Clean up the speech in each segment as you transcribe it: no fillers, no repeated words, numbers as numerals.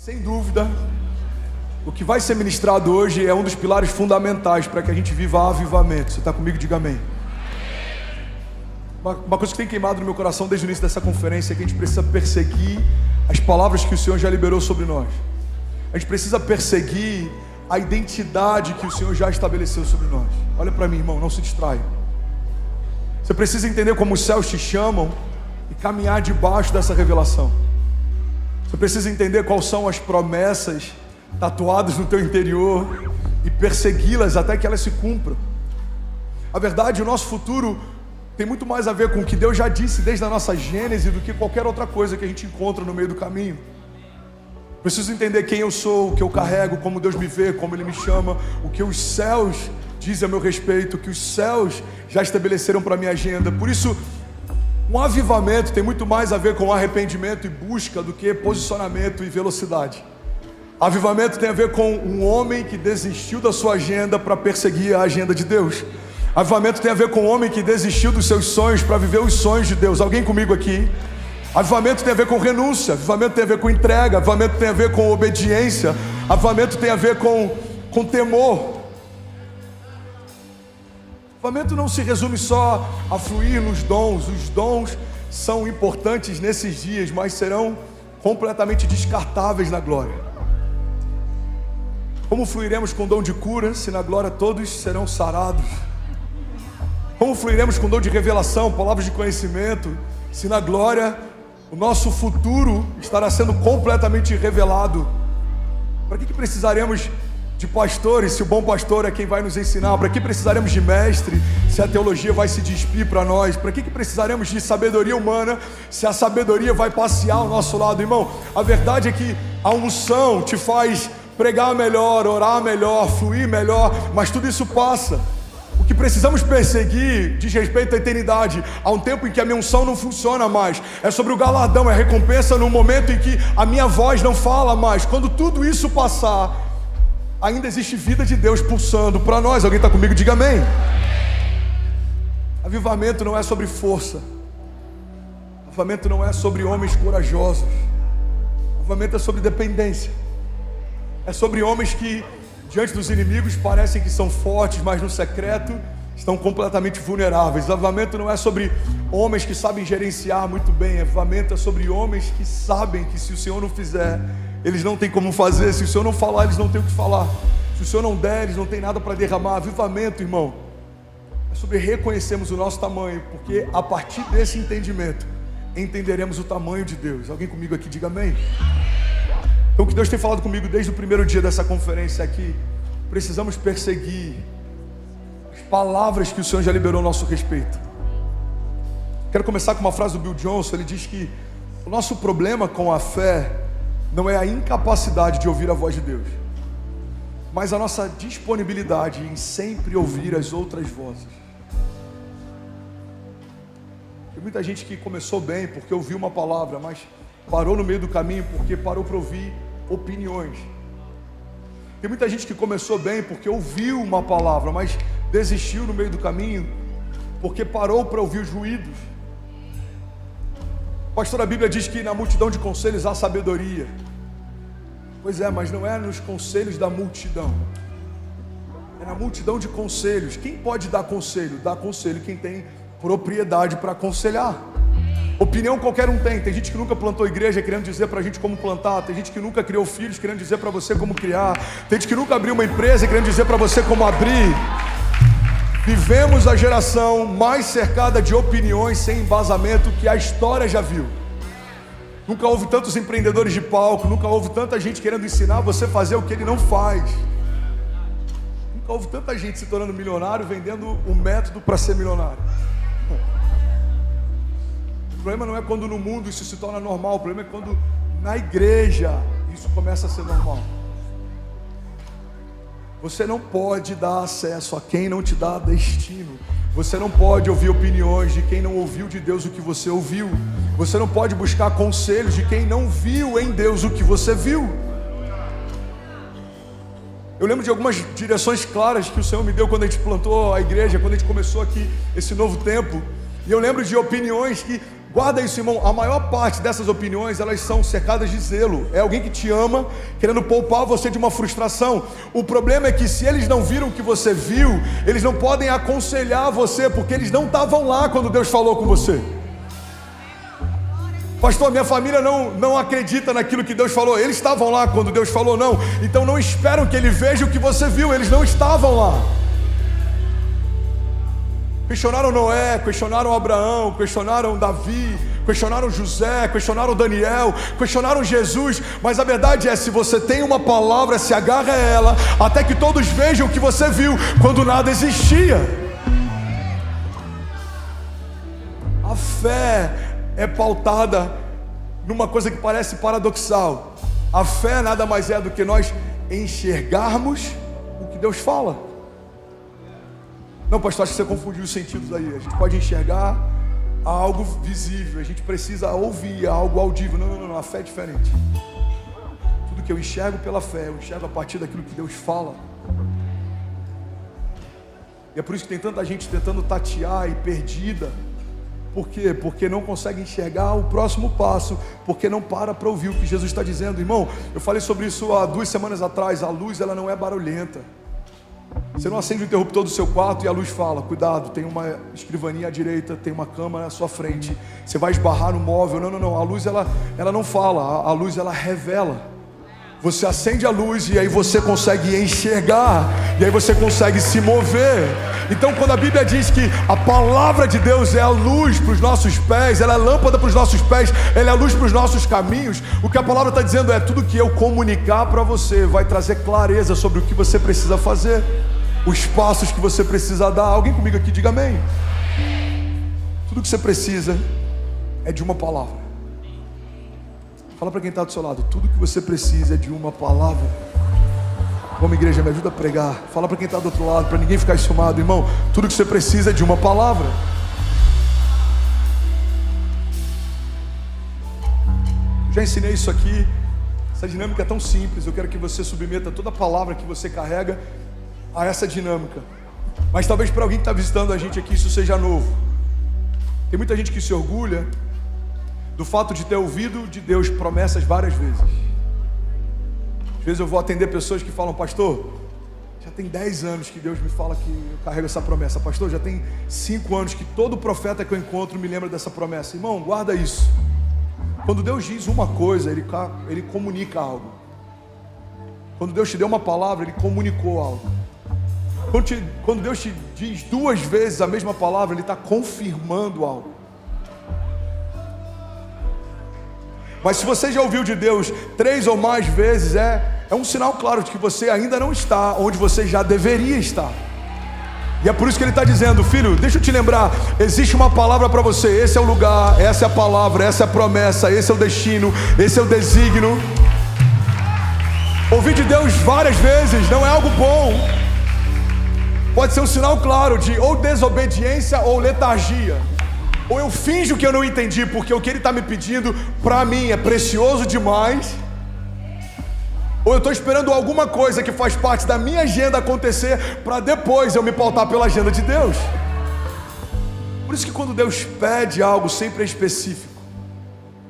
Sem dúvida, o que vai ser ministrado hoje é um dos pilares fundamentais para que a gente viva avivamento. Você está comigo? Diga amém. Uma coisa que tem queimado no meu coração desde o início dessa conferência é que a gente precisa perseguir as palavras que o Senhor já liberou sobre nós. A gente precisa perseguir a identidade que o Senhor já estabeleceu sobre nós. Olha para mim, irmão, não se distraia. Você precisa entender como os céus te chamam e caminhar debaixo dessa revelação. Você precisa entender quais são as promessas tatuadas no teu interior e persegui-las até que elas se cumpram. A verdade, o nosso futuro tem muito mais a ver com o que Deus já disse desde a nossa gênese do que qualquer outra coisa que a gente encontra no meio do caminho. Preciso entender quem eu sou, o que eu carrego, como Deus me vê, como Ele me chama, o que os céus dizem a meu respeito, o que os céus já estabeleceram para a minha agenda. Por isso, um avivamento tem muito mais a ver com arrependimento e busca do que posicionamento e velocidade. Avivamento tem a ver com um homem que desistiu da sua agenda para perseguir a agenda de Deus. Avivamento tem a ver com um homem que desistiu dos seus sonhos para viver os sonhos de Deus. Alguém comigo aqui? Avivamento tem a ver com renúncia, avivamento tem a ver com entrega, avivamento tem a ver com obediência, avivamento tem a ver com temor. Avivamento não se resume só a fluir nos dons. Os dons são importantes nesses dias, mas serão completamente descartáveis na glória. Como fluiremos com o dom de cura, se na glória todos serão sarados? Como fluiremos com o dom de revelação, palavras de conhecimento, se na glória o nosso futuro estará sendo completamente revelado? Para que precisaremos de pastores, se o bom pastor é quem vai nos ensinar? Para que precisaremos de mestre, se a teologia vai se despir para nós? Para que precisaremos de sabedoria humana, se a sabedoria vai passear ao nosso lado? Irmão, a verdade é que a unção te faz pregar melhor, orar melhor, fluir melhor, mas tudo isso passa. O que precisamos perseguir diz respeito à eternidade. Há um tempo em que a minha unção não funciona mais. É sobre o galardão, é a recompensa no momento em que a minha voz não fala mais. Quando tudo isso passar, ainda existe vida de Deus pulsando para nós. Alguém está comigo? Diga amém. Avivamento não é sobre força. Avivamento não é sobre homens corajosos. Avivamento é sobre dependência. É sobre homens que diante dos inimigos parecem que são fortes, mas no secreto estão completamente vulneráveis. Avivamento não é sobre homens que sabem gerenciar muito bem. Avivamento é sobre homens que sabem que se o Senhor não fizer, eles não têm como fazer. Se o Senhor não falar, eles não têm o que falar. Se o Senhor não der, eles não têm nada para derramar. Avivamento, irmão, é sobre reconhecermos o nosso tamanho, porque a partir desse entendimento entenderemos o tamanho de Deus. Alguém comigo aqui? Diga amém. Então, o que Deus tem falado comigo desde o primeiro dia dessa conferência aqui, precisamos perseguir as palavras que o Senhor já liberou a nosso respeito. Quero começar com uma frase do Bill Johnson. Ele diz que o nosso problema com a fé não é a incapacidade de ouvir a voz de Deus, mas a nossa disponibilidade em sempre ouvir as outras vozes. Tem muita gente que começou bem porque ouviu uma palavra, mas parou no meio do caminho porque parou para ouvir opiniões. Tem muita gente que começou bem porque ouviu uma palavra, mas desistiu no meio do caminho porque parou para ouvir os ruídos. Pastor, a Bíblia diz que na multidão de conselhos há sabedoria. Pois é, mas não é nos conselhos da multidão, é na multidão de conselhos. Quem pode dar conselho? Dá conselho quem tem propriedade para aconselhar. Opinião qualquer um tem. Tem gente que nunca plantou igreja querendo dizer pra gente como plantar. Tem gente que nunca criou filhos querendo dizer pra você como criar. Tem gente que nunca abriu uma empresa querendo dizer pra você como abrir. Vivemos a geração mais cercada de opiniões sem embasamento que a história já viu. Nunca houve tantos empreendedores de palco. Nunca houve tanta gente querendo ensinar você a fazer o que ele não faz. Nunca houve tanta gente se tornando milionário vendendo o método para ser milionário. O problema não é quando no mundo isso se torna normal. O problema é quando na igreja isso começa a ser normal. Você não pode dar acesso a quem não te dá destino. Você não pode ouvir opiniões de quem não ouviu de Deus o que você ouviu. Você não pode buscar conselhos de quem não viu em Deus o que você viu. Eu lembro de algumas direções claras que o Senhor me deu quando a gente plantou a igreja, quando a gente começou aqui esse novo tempo. E eu lembro de opiniões que Guarda isso, irmão. A maior parte dessas opiniões, elas são cercadas de zelo. É alguém que te ama, querendo poupar você de uma frustração. O problema é que se eles não viram o que você viu, eles não podem aconselhar você, porque eles não estavam lá quando Deus falou com você. Pastor, minha família não acredita naquilo que Deus falou. Eles estavam lá quando Deus falou, não. Então não esperam que ele veja o que você viu. Eles não estavam lá. Questionaram Noé, questionaram Abraão, questionaram Davi, questionaram José, questionaram Daniel, questionaram Jesus. Mas a verdade é, se você tem uma palavra, se agarra a ela, até que todos vejam o que você viu quando nada existia. A fé é pautada numa coisa que parece paradoxal. A fé nada mais é do que nós enxergarmos o que Deus fala. Não, pastor, acho que você confundiu os sentidos aí. A gente pode enxergar algo visível, a gente precisa ouvir algo audível. Não, a fé é diferente. Tudo que eu enxergo pela fé, eu enxergo a partir daquilo que Deus fala. E é por isso que tem tanta gente tentando tatear e perdida. Por quê? Porque não consegue enxergar o próximo passo, porque não para ouvir o que Jesus está dizendo. Irmão, eu falei sobre isso há 2 semanas atrás. A luz, ela não é barulhenta. Você não acende o interruptor do seu quarto e a luz fala, cuidado, tem uma escrivaninha à direita, tem uma cama à sua frente, você vai esbarrar no móvel. Não, a luz ela não fala, a luz ela revela. Você acende a luz e aí você consegue enxergar, e aí você consegue se mover. Então quando a Bíblia diz que a palavra de Deus é a luz para os nossos pés, ela é lâmpada para os nossos pés, ela é a luz para os nossos caminhos, o que a palavra está dizendo é, tudo que eu comunicar para você vai trazer clareza sobre o que você precisa fazer, os passos que você precisa dar. Alguém comigo aqui, diga amém. Tudo que você precisa é de uma palavra. Fala para quem está do seu lado, tudo que você precisa é de uma palavra. Como igreja, me ajuda a pregar. Fala para quem está do outro lado, para ninguém ficar enciumado, irmão. Tudo que você precisa é de uma palavra. Já ensinei isso aqui. Essa dinâmica é tão simples. Eu quero que você submeta toda a palavra que você carrega a essa dinâmica. Mas talvez para alguém que está visitando a gente aqui isso seja novo. Tem muita gente que se orgulha do fato de ter ouvido de Deus promessas várias vezes. Às vezes eu vou atender pessoas que falam, pastor, já tem 10 anos que Deus me fala que eu carrego essa promessa. Pastor, já tem 5 anos que todo profeta que eu encontro me lembra dessa promessa. Irmão, guarda isso. Quando Deus diz uma coisa, Ele comunica algo. Quando Deus te deu uma palavra, Ele comunicou algo. Quando Deus te diz 2 vezes a mesma palavra, Ele está confirmando algo. Mas se você já ouviu de Deus 3 ou mais vezes, é um sinal claro de que você ainda não está onde você já deveria estar. E é por isso que Ele está dizendo, filho, deixa eu te lembrar, existe uma palavra para você, esse é o lugar, essa é a palavra, essa é a promessa, esse é o destino, esse é o desígnio. Ouvir de Deus várias vezes não é algo bom. Pode ser um sinal claro de ou desobediência ou letargia. Ou eu finjo que eu não entendi, porque o que Ele está me pedindo para mim é precioso demais, ou eu estou esperando alguma coisa que faz parte da minha agenda acontecer para depois eu me pautar pela agenda de Deus. Por isso que quando Deus pede algo, sempre é específico.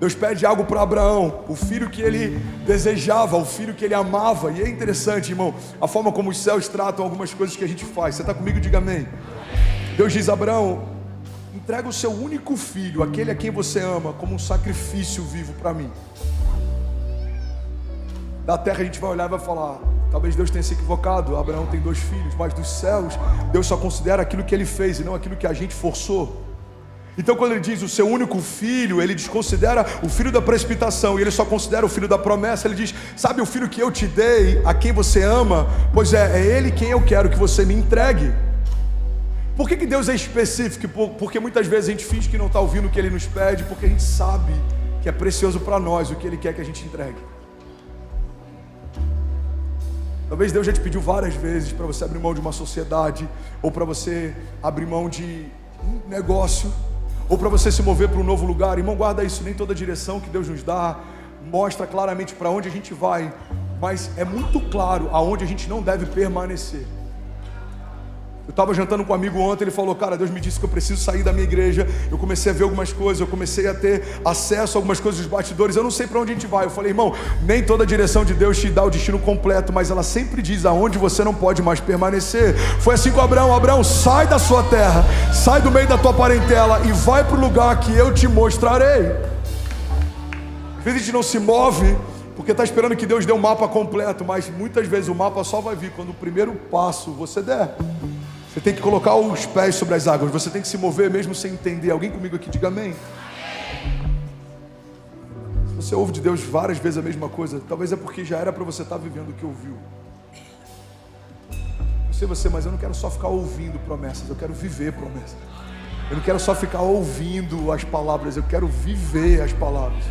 Deus pede algo para Abraão, o filho que ele desejava, o filho que ele amava. E é interessante, irmão, a forma como os céus tratam algumas coisas que a gente faz. Você está comigo? Diga amém. Deus diz, Abraão, entrega o seu único filho, aquele a quem você ama, como um sacrifício vivo para mim. Da terra a gente vai olhar e vai falar, talvez Deus tenha se equivocado, Abraão tem 2 filhos, mas dos céus Deus só considera aquilo que Ele fez e não aquilo que a gente forçou. Então quando Ele diz o seu único filho, Ele desconsidera o filho da precipitação e Ele só considera o filho da promessa. Ele diz, sabe o filho que eu te dei, a quem você ama? Pois é Ele quem eu quero que você me entregue. Por que Deus é específico? Porque muitas vezes a gente finge que não está ouvindo o que Ele nos pede, porque a gente sabe que é precioso para nós o que Ele quer que a gente entregue. Talvez Deus já te pediu várias vezes para você abrir mão de uma sociedade, ou para você abrir mão de um negócio, ou para você se mover para um novo lugar. Irmão, guarda isso, nem toda direção que Deus nos dá mostra claramente para onde a gente vai, mas é muito claro aonde a gente não deve permanecer. Eu estava jantando com um amigo ontem, ele falou, cara, Deus me disse que eu preciso sair da minha igreja. Eu comecei a ver algumas coisas, eu comecei a ter acesso a algumas coisas dos bastidores. Eu não sei para onde a gente vai. Eu falei, irmão, nem toda a direção de Deus te dá o destino completo, mas ela sempre diz aonde você não pode mais permanecer. Foi assim com Abraão. Abraão, sai da sua terra, sai do meio da tua parentela e vai para o lugar que eu te mostrarei. Às vezes a gente não se move porque está esperando que Deus dê um mapa completo, mas muitas vezes o mapa só vai vir quando o primeiro passo você der. Você tem que colocar os pés sobre as águas, você tem que se mover mesmo sem entender. Alguém comigo aqui, diga amém. Se você ouve de Deus várias vezes a mesma coisa, talvez é porque já era para você estar vivendo o que ouviu. Eu sei você, mas eu não quero só ficar ouvindo promessas, eu quero viver promessas. Eu não quero só ficar ouvindo as palavras, eu quero viver as palavras.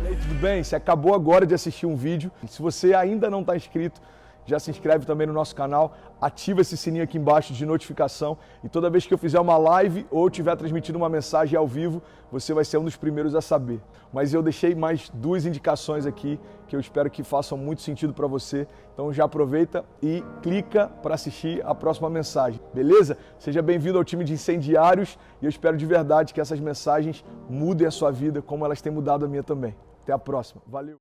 E aí, tudo bem? Você acabou agora de assistir um vídeo. Se você ainda não está inscrito, já se inscreve também no nosso canal, ativa esse sininho aqui embaixo de notificação e toda vez que eu fizer uma live ou estiver transmitindo uma mensagem ao vivo, você vai ser um dos primeiros a saber. Mas eu deixei mais 2 indicações aqui que eu espero que façam muito sentido para você. Então já aproveita e clica para assistir a próxima mensagem, beleza? Seja bem-vindo ao time de incendiários e eu espero de verdade que essas mensagens mudem a sua vida como elas têm mudado a minha também. Até a próxima. Valeu!